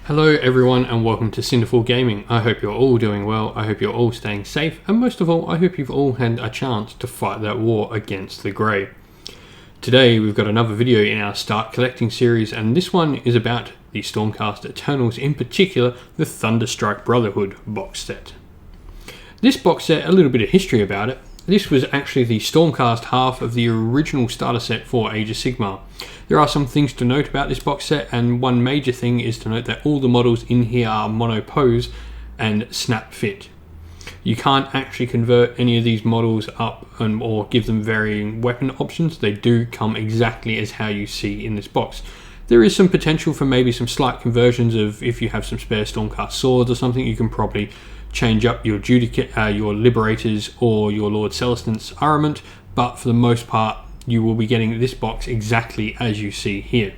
Hello everyone and welcome to Cinderfall Gaming. I hope you're all doing well, I hope you're all staying safe, and most of all, I hope you've all had a chance to fight that war against the Grey. Today we've got another video in our Start Collecting series, and this one is about the Stormcast Eternals, in particular the Thunderstrike Brotherhood box set. This box set, a little bit of history about it. This was actually the Stormcast half of the original starter set for Age of Sigmar. There are some things to note about this box set, and one major thing is to note that all the models in here are mono pose and snap fit. You can't actually convert any of these models up or give them varying weapon options. They do come exactly as how you see in this box. There is some potential for maybe some slight conversions of, if you have some spare Stormcast swords or something, you can probably change up your your Liberators or your Lord-Celestant's armament, but for the most part you will be getting this box exactly as you see here.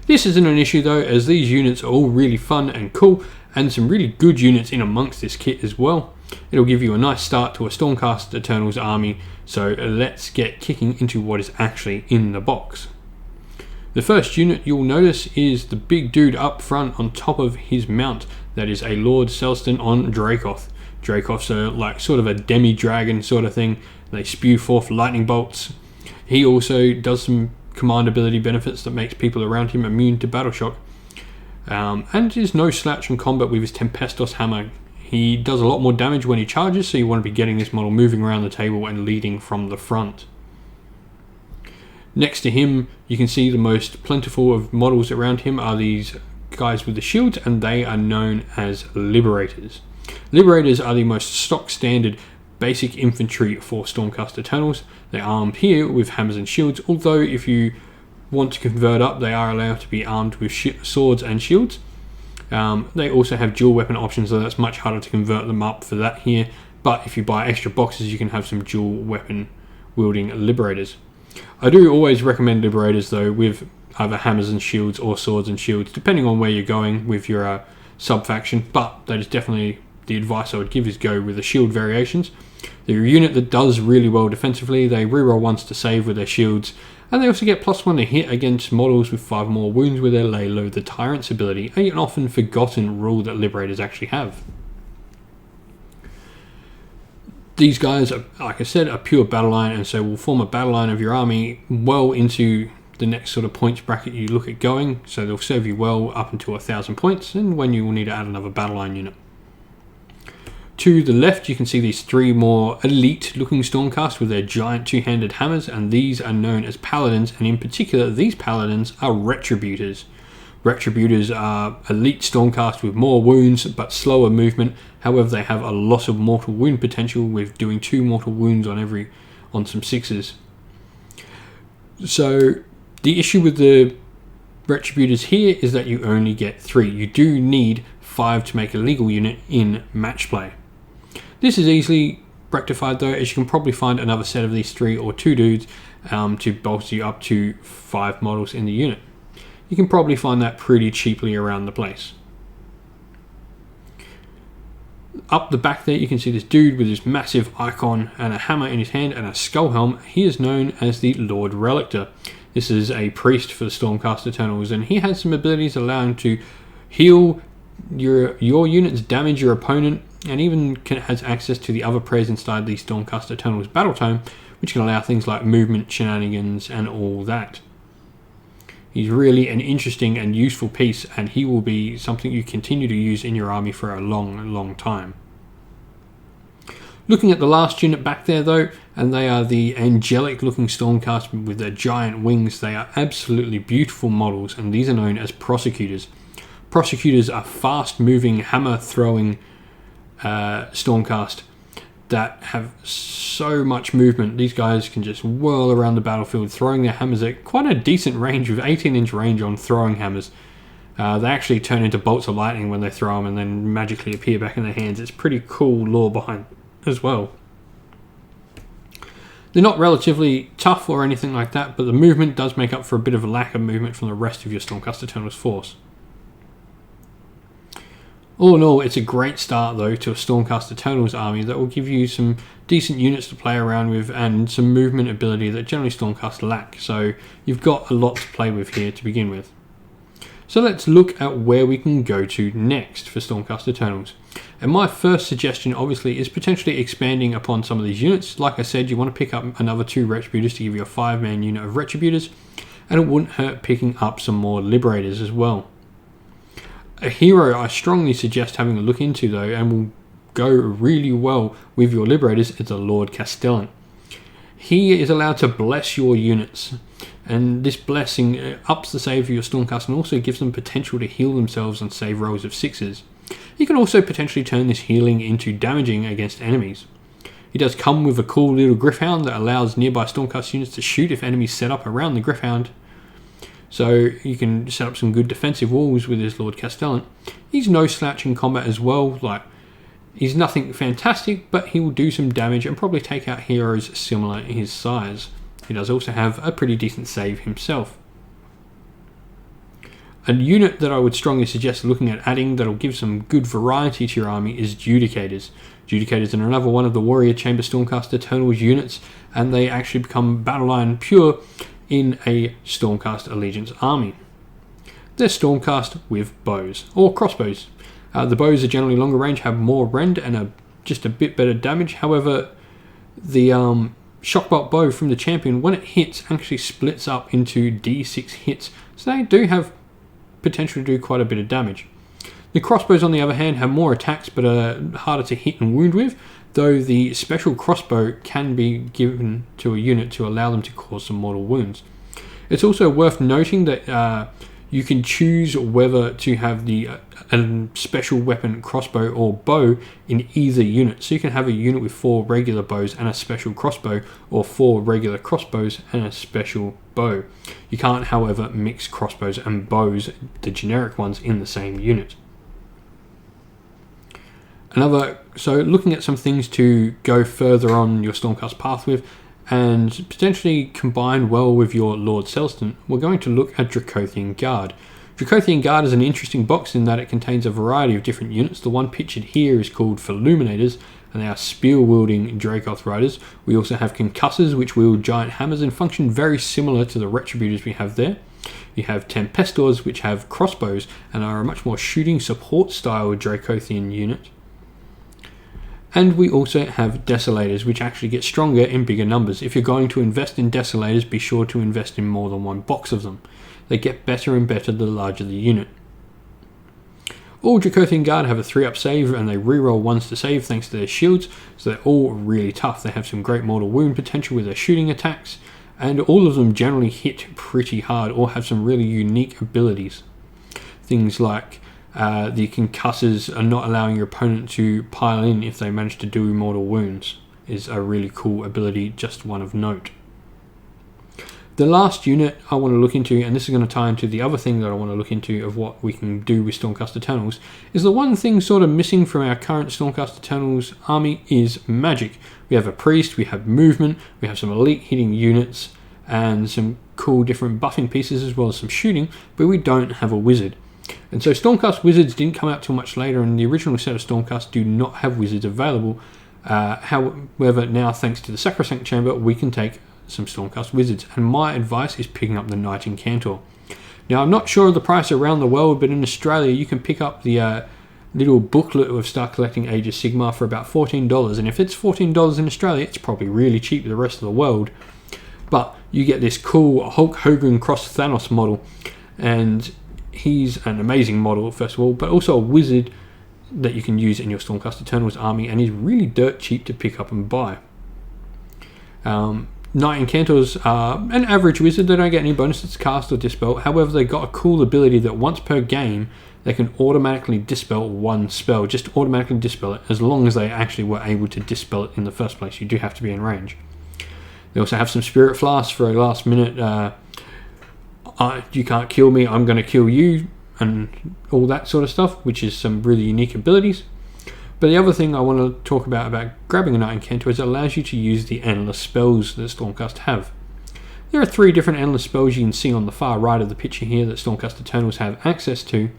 This isn't an issue though, as these units are all really fun and cool, and some really good units in amongst this kit as well. It'll give you a nice start to a Stormcast Eternals army, so let's get kicking into what is actually in the box. The first unit you'll notice is the big dude up front on top of his mount. That is a Lord-Celestant on Dracoth. Dracoths are like sort of a demi-dragon sort of thing. They spew forth lightning bolts. He also does some command ability benefits that makes people around him immune to battle shock. And is no slouch in combat with his Tempestos hammer. He does a lot more damage when he charges, so you want to be getting this model moving around the table and leading from the front. Next to him, you can see the most plentiful of models around him are these guys with the shields, and they are known as Liberators. Liberators are the most stock standard basic infantry for Stormcast Eternals. They're armed here with hammers and shields, although if you want to convert up, they are allowed to be armed with swords and shields. They also have dual weapon options, so that's much harder to convert them up for that here, but if you buy extra boxes you can have some dual weapon wielding Liberators. I do always recommend Liberators though with either hammers and shields or swords and shields, depending on where you're going with your sub-faction, but that is definitely the advice I would give, is go with the shield variations. They're a unit that does really well defensively. They reroll once to save with their shields, and they also get +1 to hit against models with 5 more wounds with their Lay Low the Tyrant's ability, an often forgotten rule that Liberators actually have. These guys, are, like I said, are pure battle line, and so will form a battle line of your army well into the next sort of points bracket you look at going, so they'll serve you well up until 1,000 points, and when you will need to add another battle line unit. To the left you can see these 3 more elite looking Stormcast with their giant two-handed hammers, and these are known as paladins, and in particular these paladins are Retributors. Retributors are elite Stormcast with more wounds but slower movement. However, they have a lot of mortal wound potential, with doing 2 mortal wounds on some 6s. So the issue with the Retributors here is that you only get 3. You do need 5 to make a legal unit in match play. This is easily rectified though, as you can probably find another set of these 3 or 2 dudes to bolster you up to 5 models in the unit. You can probably find that pretty cheaply around the place. Up the back there you can see this dude with this massive icon and a hammer in his hand and a skull helm. He is known as the Lord-Relictor. This is a priest for the Stormcast Eternals, and he has some abilities allowing to heal your units, damage your opponent, and even has access to the other prayers inside the Stormcast Eternals battle tome, which can allow things like movement, shenanigans, and all that. He's really an interesting and useful piece, and he will be something you continue to use in your army for a long time. Looking at the last unit back there though, and they are the angelic looking Stormcast with their giant wings. They are absolutely beautiful models, and these are known as Prosecutors. Prosecutors are fast moving, hammer throwing Stormcast that have so much movement. These guys can just whirl around the battlefield throwing their hammers at quite a decent range, with 18-inch range on throwing hammers. They actually turn into bolts of lightning when they throw them and then magically appear back in their hands. It's pretty cool lore behind as well. They're not relatively tough or anything like that, but the movement does make up for a bit of a lack of movement from the rest of your Stormcast Eternals force. All in all, it's a great start though to a Stormcast Eternals army that will give you some decent units to play around with and some movement ability that generally Stormcast lack, so you've got a lot to play with here to begin with. So let's look at where we can go to next for Stormcast Eternals. And my first suggestion obviously is potentially expanding upon some of these units. Like I said, you want to pick up another 2 Retributors to give you a 5-man unit of Retributors, and it wouldn't hurt picking up some more Liberators as well. A hero I strongly suggest having a look into though, and will go really well with your Liberators, is the Lord-Celestant. He is allowed to bless your units, and this blessing ups the save of your Stormcast and also gives them potential to heal themselves on save rolls of 6s. You can also potentially turn this healing into damaging against enemies. He does come with a cool little Gryph-hound that allows nearby Stormcast units to shoot if enemies set up around the Gryph-hound. So you can set up some good defensive walls with his Lord-Celestant. He's no slouch in combat as well. Like, he's nothing fantastic, but he will do some damage and probably take out heroes similar in his size. He does also have a pretty decent save himself. A unit that I would strongly suggest looking at adding that'll give some good variety to your army is Judicators. Judicators are another one of the Warrior Chamber Stormcast Eternals units, and they actually become battleline pure in a Stormcast Allegiance army. They're Stormcast with bows, or crossbows. The bows are generally longer range, have more rend, and are just a bit better damage. However, the Shockbolt bow from the champion, when it hits, actually splits up into D6 hits, so they do have potential to do quite a bit of damage. The crossbows, on the other hand, have more attacks but are harder to hit and wound with, though the special crossbow can be given to a unit to allow them to cause some mortal wounds. It's also worth noting that you can choose whether to have the special weapon crossbow or bow in either unit. So you can have a unit with 4 regular bows and a special crossbow, or 4 regular crossbows and a special bow. You can't, however, mix crossbows and bows, the generic ones, in the same unit. So looking at some things to go further on your Stormcast path with, and potentially combine well with your Lord-Celestant, we're going to look at Dracothian Guard. Dracothian Guard is an interesting box in that it contains a variety of different units. The one pictured here is called Illuminators, and they are spear-wielding Dracoth riders. We also have Concussors, which wield giant hammers and function very similar to the Retributors we have there. You have Tempestors, which have crossbows and are a much more shooting support style Dracothian unit. And we also have Desolators, which actually get stronger in bigger numbers. If you're going to invest in Desolators, be sure to invest in more than one box of them. They get better and better the larger the unit. All Dracothian Guard have a 3-up save, and they reroll 1s to save thanks to their shields, so they're all really tough. They have some great mortal wound potential with their shooting attacks, and all of them generally hit pretty hard or have some really unique abilities. Things like the Concussors are not allowing your opponent to pile in if they manage to do mortal wounds is a really cool ability, just one of note. The last unit I want to look into, and this is going to tie into the other thing that I want to look into of what we can do with Stormcast Eternals, is the one thing sort of missing from our current Stormcast Eternals army is magic. We have a priest, we have movement, we have some elite hitting units, and some cool different buffing pieces as well as some shooting, but we don't have a wizard. And so Stormcast Wizards didn't come out till much later, and the original set of Stormcast do not have wizards available. However, now thanks to the Sacrosanct Chamber, we can take some Stormcast Wizards, and my advice is picking up the Knight Incantor. Now, I'm not sure of the price around the world, but in Australia you can pick up the little booklet of Start Collecting Age of Sigmar for about $14, and if it's $14 in Australia, it's probably really cheap to the rest of the world. But you get this cool Hulk Hogan cross Thanos model, and he's an amazing model, first of all, but also a wizard that you can use in your Stormcast Eternals army, and he's really dirt cheap to pick up and buy. Knight Incantors are an average wizard. They don't get any bonuses to cast or dispel. However, they got a cool ability that once per game, they can automatically dispel one spell. Just automatically dispel it, as long as they actually were able to dispel it in the first place. You do have to be in range. They also have some Spirit Flasks for a last minute, you can't kill me, I'm going to kill you, and all that sort of stuff, which is some really unique abilities. But the other thing I want to talk about grabbing a Knight Incantor is it allows you to use the endless spells that Stormcast have. There are 3 different endless spells you can see on the far right of the picture here that Stormcast Eternals have access to.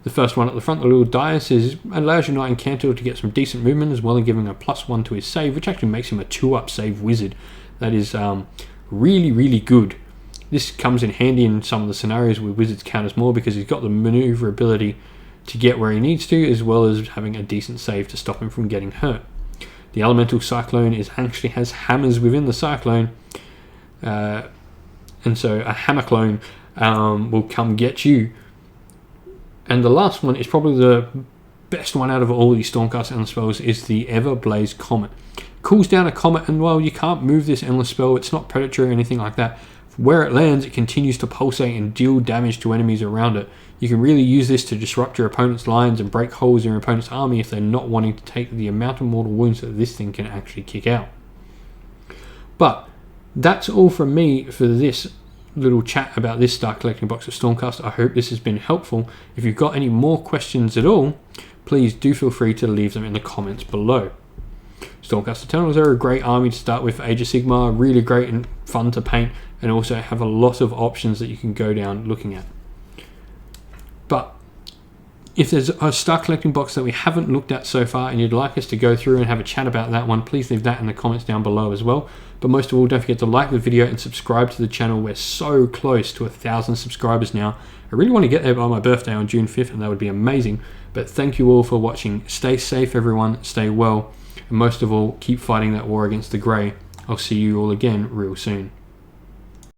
The first one at the front, the little dice, allows your Knight Incantor to get some decent movement as well as giving a +1 to his save, which actually makes him a 2-up save wizard. That is really, really good. This comes in handy in some of the scenarios where Wizards counters more, because he's got the maneuverability to get where he needs to, as well as having a decent save to stop him from getting hurt. The Elemental Cyclone actually has hammers within the Cyclone, and so a hammer clone will come get you. And the last one is probably the best one out of all these Stormcast Endless spells, is the Everblaze Comet. Cools down a comet, and while you can't move this endless spell, it's not predatory or anything like that. Where it lands, it continues to pulsate and deal damage to enemies around it. You can really use this to disrupt your opponent's lines and break holes in your opponent's army if they're not wanting to take the amount of mortal wounds that this thing can actually kick out. But that's all from me for this little chat about this Start Collecting box of Stormcast. I hope this has been helpful. If you've got any more questions at all, please do feel free to leave them in the comments below. Stormcast Eternals are a great army to start with for Age of Sigmar, really great and fun to paint, and also have a lot of options that you can go down looking at. But if there's a Start Collecting box that we haven't looked at so far and you'd like us to go through and have a chat about that one, please leave that in the comments down below as well. But most of all, don't forget to like the video and subscribe to the channel. We're so close to 1,000 subscribers now. I really want to get there by my birthday on June 5th, and that would be amazing. But thank you all for watching. Stay safe, everyone. Stay well. And most of all, keep fighting that war against the Grey. I'll see you all again real soon.